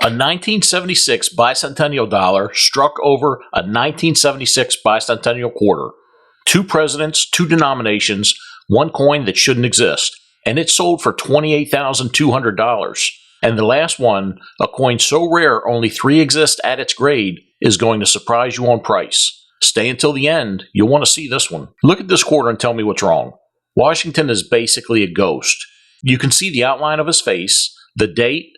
A 1976 bicentennial dollar struck over a 1976 bicentennial quarter. 2 presidents, 2 denominations, 1 coin that shouldn't exist. And it sold for $28,200. And the last one, a coin so rare only 3 exist at its grade, is going to surprise you on price. Stay until the end, you'll want to see this one. Look at this quarter and tell me what's wrong. Washington is basically a ghost. You can see the outline of his face, the date,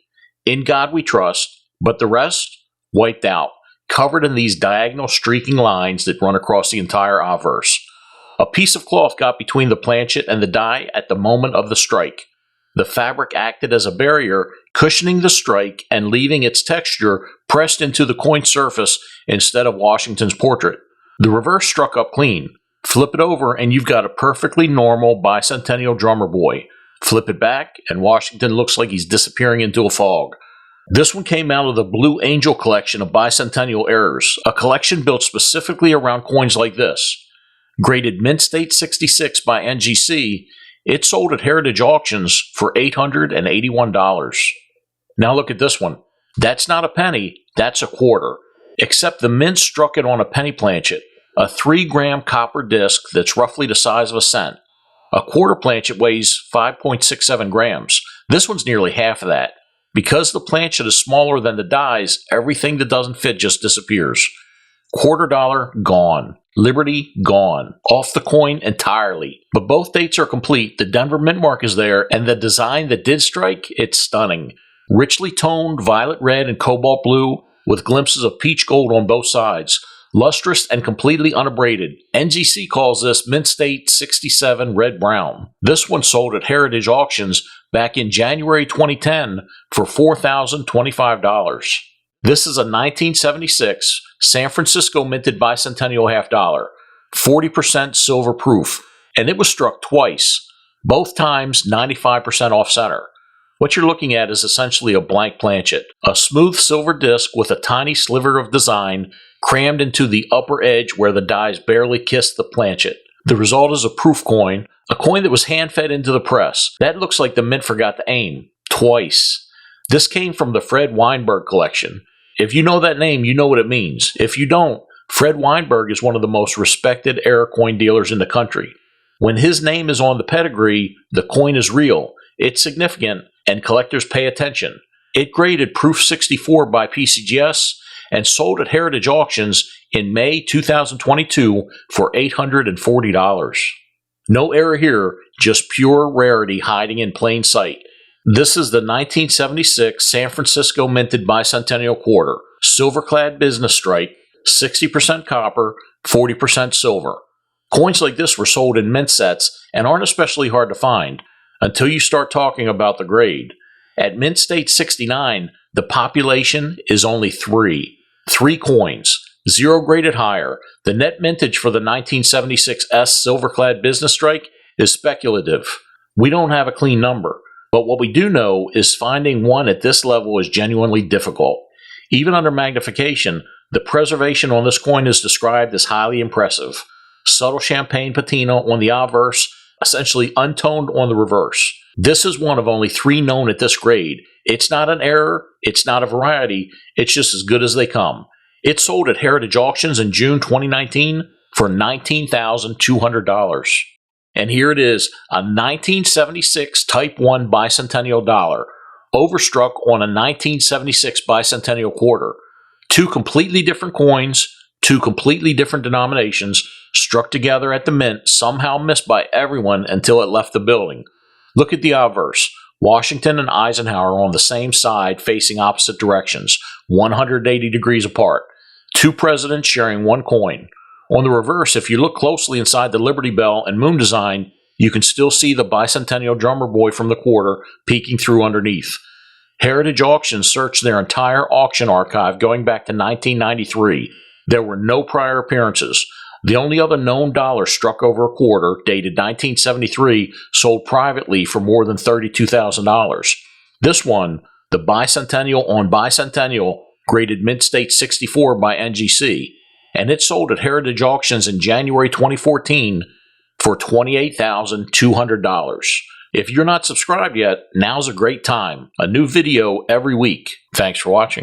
"In God We Trust," but the rest, wiped out, covered in these diagonal streaking lines that run across the entire obverse. A piece of cloth got between the planchet and the die at the moment of the strike. The fabric acted as a barrier, cushioning the strike and leaving its texture pressed into the coin surface instead of Washington's portrait. The reverse struck up clean. Flip it over and you've got a perfectly normal bicentennial drummer boy. Flip it back and Washington looks like he's disappearing into a fog. This one came out of the Blue Angel collection of bicentennial errors, a collection built specifically around coins like this. Graded Mint State 66 by NGC, it sold at Heritage Auctions for $881. Now look at this one. That's not a penny, that's a quarter. Except the mint struck it on a penny planchet, a 3-gram copper disc that's roughly the size of a cent. A quarter planchet weighs 5.67 grams. This one's nearly half of that. Because the planchet is smaller than the dies, everything that doesn't fit just disappears. Quarter dollar, gone. Liberty, gone. Off the coin entirely. But both dates are complete, the Denver mint mark is there, and the design that did strike, it's stunning. Richly toned violet red and cobalt blue, with glimpses of peach gold on both sides. Lustrous and completely unabraded. NGC calls this Mint State 67 Red Brown. This one sold at Heritage Auctions back in January 2010 for $4,025. This is a 1976 San Francisco minted bicentennial half dollar, 40% silver proof, and it was struck twice, both times 95% off center. What you're looking at is essentially a blank planchet, a smooth silver disc with a tiny sliver of design crammed into the upper edge where the dies barely kissed the planchet. The result is a proof coin, a coin that was hand-fed into the press. That looks like the mint forgot to aim. Twice. This came from the Fred Weinberg collection. If you know that name, you know what it means. If you don't, Fred Weinberg is one of the most respected error coin dealers in the country. When his name is on the pedigree, the coin is real, it's significant, and collectors pay attention. It graded Proof 64 by PCGS and sold at Heritage Auctions in May 2022 for $840. No error here, just pure rarity hiding in plain sight. This is the 1976 San Francisco minted bicentennial quarter, silver-clad business stripe, 60% copper, 40% silver. Coins like this were sold in mint sets and aren't especially hard to find until you start talking about the grade. At Mint State 69, the population is only 3. 3 coins, 0 graded higher. The net mintage for the 1976 S silver-clad business strike is speculative. We don't have a clean number, but what we do know is finding one at this level is genuinely difficult. Even under magnification, the preservation on this coin is described as highly impressive. Subtle champagne patina on the obverse, essentially untoned on the reverse. This is one of only 3 known at this grade. It's not an error, it's not a variety, it's just as good as they come. It sold at Heritage Auctions in June 2019 for $19,200. And here it is, a 1976 Type 1 bicentennial dollar, overstruck on a 1976 bicentennial quarter. 2 completely different coins, 2 completely different denominations, struck together at the mint, somehow missed by everyone until it left the building. Look at the obverse. Washington and Eisenhower on the same side facing opposite directions, 180 degrees apart. 2 presidents sharing 1 coin. On the reverse, if you look closely inside the Liberty Bell and Moon design, you can still see the bicentennial drummer boy from the quarter peeking through underneath. Heritage Auctions searched their entire auction archive going back to 1993. There were no prior appearances. The only other known dollar struck over a quarter, dated 1973, sold privately for more than $32,000. This one, the bicentennial on bicentennial, graded Mint State 64 by NGC, and it sold at Heritage Auctions in January 2014 for $28,200. If you're not subscribed yet, now's a great time. A new video every week. Thanks for watching.